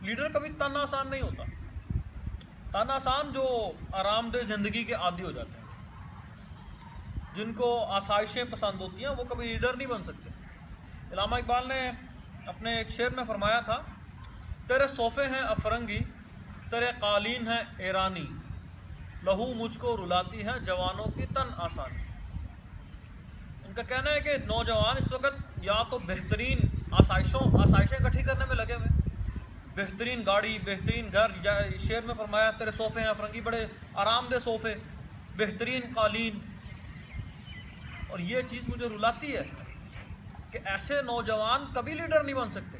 Leader کبھی تن آسان نہیں ہوتا. تن آسان جو آرام دہ زندگی کے عادی ہو جاتے ہیں، جن کو آسائشیں پسند ہوتی ہیں، وہ کبھی لیڈر نہیں بن سکتے. علامہ اقبال نے اپنے ایک شعر میں فرمایا تھا، تیرے صوفے ہیں افرنگی، تیرے قالین ہیں ایرانی، لہو مجھ کو رلاتی ہے جوانوں کی تن آسانی. ان کا کہنا ہے کہ نوجوان اس وقت یا تو بہترین آسائشیں اکٹھی کرنے میں لگے ہوئے، بہترین گاڑی، بہترین گھر، یا شعر میں فرمایا تیرے صوفے ہیں افرنگی، بڑے آرام دہ صوفے، بہترین قالین. اور یہ چیز مجھے رلاتی ہے کہ ایسے نوجوان کبھی لیڈر نہیں بن سکتے.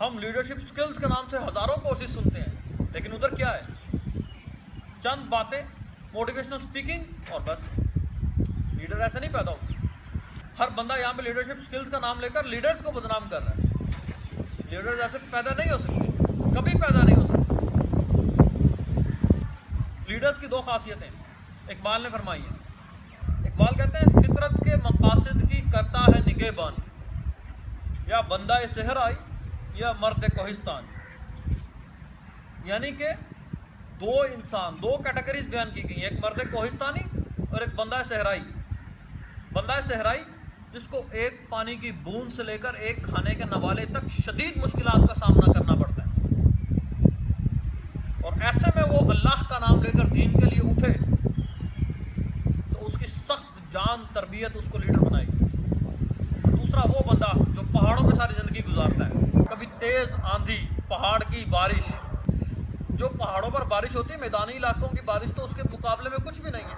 ہم لیڈرشپ سکلز کے نام سے ہزاروں کورسز سنتے ہیں، لیکن ادھر کیا ہے؟ چند باتیں، موٹیویشنل سپیکنگ، اور بس. لیڈر ایسے نہیں پیدا ہوتے. ہر بندہ یہاں پہ لیڈرشپ سکلز کا نام لے کر لیڈرز کو بدنام کر رہا ہے. لیڈرز ایسے پیدا نہیں ہو سکتے، کبھی پیدا نہیں ہو سکتے. لیڈرز کی دو خاصیتیں اقبال نے فرمائی ہیں. اقبال کہتے ہیں، فطرت کے مقاصد کی کرتا ہے نگہبانی، یا بندہ صحرائی یا مرد کوہستان. یعنی کہ دو انسان، دو کیٹیگریز بیان کی گئی ہیں، ایک مرد کوہستانی اور ایک بندہ صحرائی. بندہ صحرائی جس کو ایک پانی کی بوند سے لے کر ایک کھانے کے نوالے تک شدید مشکلات کا سامنا کرنا پڑتا ہے، اور ایسے میں وہ اللہ کا نام لے کر دین کے لیے اٹھے تو اس کی سخت جان تربیت اس کو لیڈر بنائے گی. دوسرا وہ بندہ جو پہاڑوں پہ ساری زندگی گزارتا ہے، کبھی تیز آندھی، پہاڑ کی بارش. جو پہاڑوں پر بارش ہوتی ہے، میدانی علاقوں کی بارش تو اس کے مقابلے میں کچھ بھی نہیں ہے.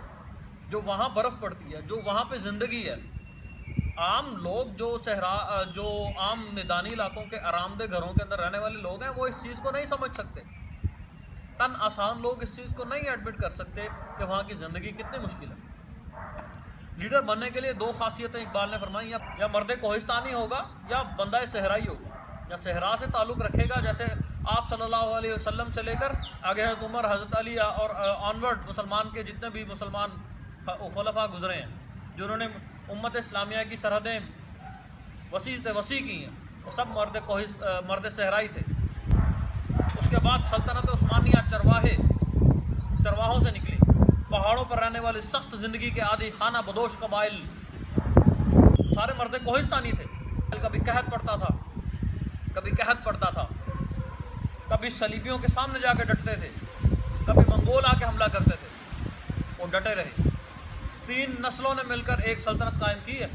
جو وہاں برف پڑتی ہے، جو وہاں پہ زندگی ہے. عام لوگ جو عام میدانی علاقوں کے آرام دہ گھروں کے اندر رہنے والے لوگ ہیں، وہ اس چیز کو نہیں سمجھ سکتے. تن آسان لوگ اس چیز کو نہیں ایڈمٹ کر سکتے کہ وہاں کی زندگی کتنی مشکل ہے. لیڈر بننے کے لیے دو خاصیتیں اقبال نے فرمائی، یا مرد کوہستانی ہوگا یا بندہ صحرائی ہوگا، یا صحرا سے تعلق رکھے گا، جیسے آپ صلی اللہ علیہ وسلم سے لے کر آگے حضرت عمر، حضرت علی اور آنورڈ مسلمان کے جتنے بھی مسلمان خلفاء گزرے ہیں، جنہوں نے امت اسلامیہ کی سرحدیں وسیع کی ہیں، وہ سب مرد صحرائی تھے. اس کے بعد سلطنت عثمانیہ چرواہوں سے نکلی. پہاڑوں پر رہنے والے سخت زندگی کے عادی خانہ بدوش قبائل سارے مرد کوہستانی تھے. کبھی قحط پڑتا تھا، کبھی صلیبیوں کے سامنے جا کے ڈٹتے تھے، کبھی منگول آ کے حملہ کرتے تھے، وہ ڈٹے رہے. 3 نسلوں نے مل کر ایک سلطنت قائم کی ہے.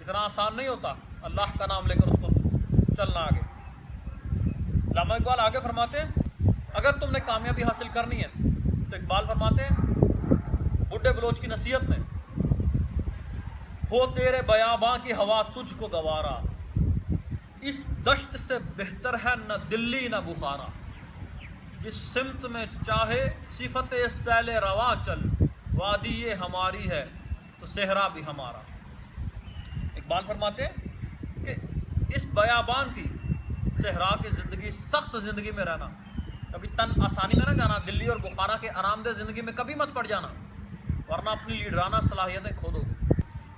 اتنا آسان نہیں ہوتا اللہ کا نام لے کر اس کو چلنا آگے. علامہ اقبال آگے فرماتے ہیں، اگر تم نے کامیابی حاصل کرنی ہے تو اقبال فرماتے ہیں بڈھے بلوچ کی نصیحت میں، ہو تیرے بیاباں کی ہوا تجھ کو گوارا، اس دشت سے بہتر ہے نہ دلی نہ بخارا، جس سمت میں چاہے صفت سیل رواں چل، وادی یہ ہماری ہے تو صحرا بھی ہمارا. اقبال فرماتے ہیں کہ اس بیابان کی، صحرا کی زندگی، سخت زندگی میں رہنا، کبھی تن آسانی میں نہ جانا، دلی اور بخارا کے آرام دہ زندگی میں کبھی مت پڑ جانا، ورنہ اپنی لیڈرانہ صلاحیتیں کھو دو گے.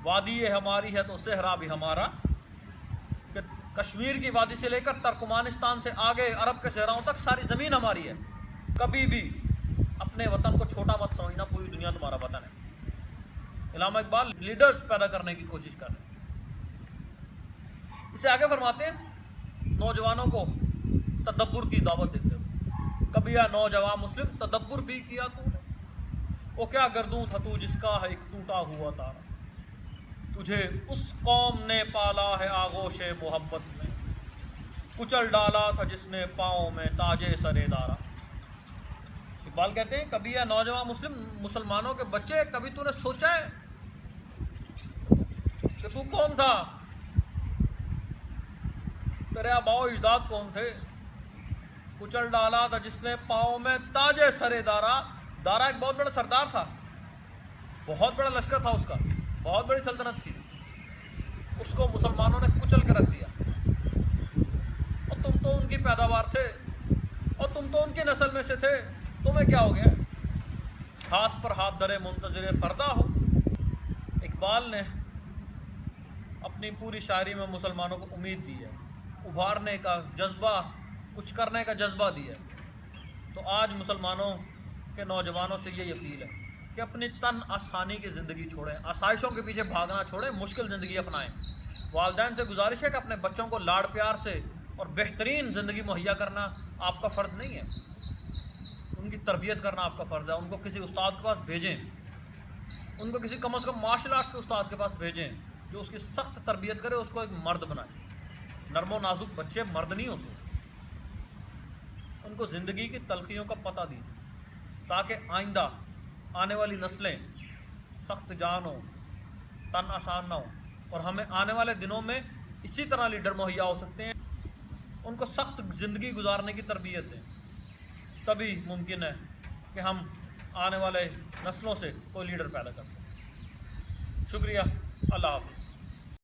وادی یہ ہماری ہے تو صحرا بھی ہمارا، کہ کشمیر کی وادی سے لے کر ترکمانستان سے آگے عرب کے صحراؤں تک ساری زمین ہماری ہے. کبھی بھی اپنے وطن کو چھوٹا مت سمجھنا، پوری دنیا تمہارا وطن ہے. علامہ اقبال لیڈرز پیدا کرنے کی کوشش کر رہے ہیں. اسے آگے فرماتے ہیں، نوجوانوں کو تدبر کی دعوت دیتے ہوئے، کبھی یا نوجوان مسلم تدبر بھی کیا تو نے، وہ کیا گردوں تھا تو جس کا ہے ایک ٹوٹا ہوا تارا، تجھے اس قوم نے پالا ہے آغوش محبت میں، کچل ڈالا تھا جس نے پاؤں میں تاجے سرے دارا. اقبال کہتے ہیں، کبھی یا نوجوان مسلمانوں کے بچے، کبھی تو نے سوچا ہے کہ تو کون تھا، تیرے آباء و اجداد کون تھے. کچل ڈالا تھا جس نے پاؤں میں تاجے سرے دارا. دارا ایک بہت بڑا سردار تھا، بہت بڑا لشکر تھا، اس کا بہت بڑی سلطنت تھی. اس کو مسلمانوں نے کچل کے رکھ دیا. اور تم تو ان کی پیداوار تھے، اور تم تو ان کی نسل میں سے تھے، تمہیں کیا ہو گیا؟ ہاتھ پر ہاتھ دھرے منتظر فردا ہو. اقبال نے اپنی پوری شاعری میں مسلمانوں کو امید دی ہے، ابھارنے کا جذبہ، کچھ کرنے کا جذبہ دیا ہے۔ تو آج مسلمانوں کے نوجوانوں سے یہی اپیل ہے کہ اپنی تن آسانی کی زندگی چھوڑیں، آسائشوں کے پیچھے بھاگنا چھوڑیں، مشکل زندگی اپنائیں۔ والدین سے گزارش ہے کہ اپنے بچوں کو لاڑ پیار سے اور بہترین زندگی مہیا کرنا آپ کا فرض نہیں ہے، ان کی تربیت کرنا آپ کا فرض ہے۔ ان کو کسی استاد کے پاس بھیجیں، ان کو کسی کم از کم مارشل آرٹس کے استاد کے پاس بھیجیں جو اس کی سخت تربیت کرے، اس کو ایک مرد بنائے۔ نرم و نازک بچے مرد نہیں ہوتے، ان کو زندگی کی تلخیوں کا پتہ دیجیے تاکہ آئندہ آنے والی نسلیں سخت جان ہوں، تن آسان نہ ہو، اور ہمیں آنے والے دنوں میں اسی طرح لیڈر مہیا ہو سکتے ہیں۔ ان کو سخت زندگی گزارنے کی تربیت دیں، تبھی ممکن ہے کہ ہم آنے والے نسلوں سے کوئی لیڈر پیدا کر سکیں۔ شکریہ، اللہ حافظ۔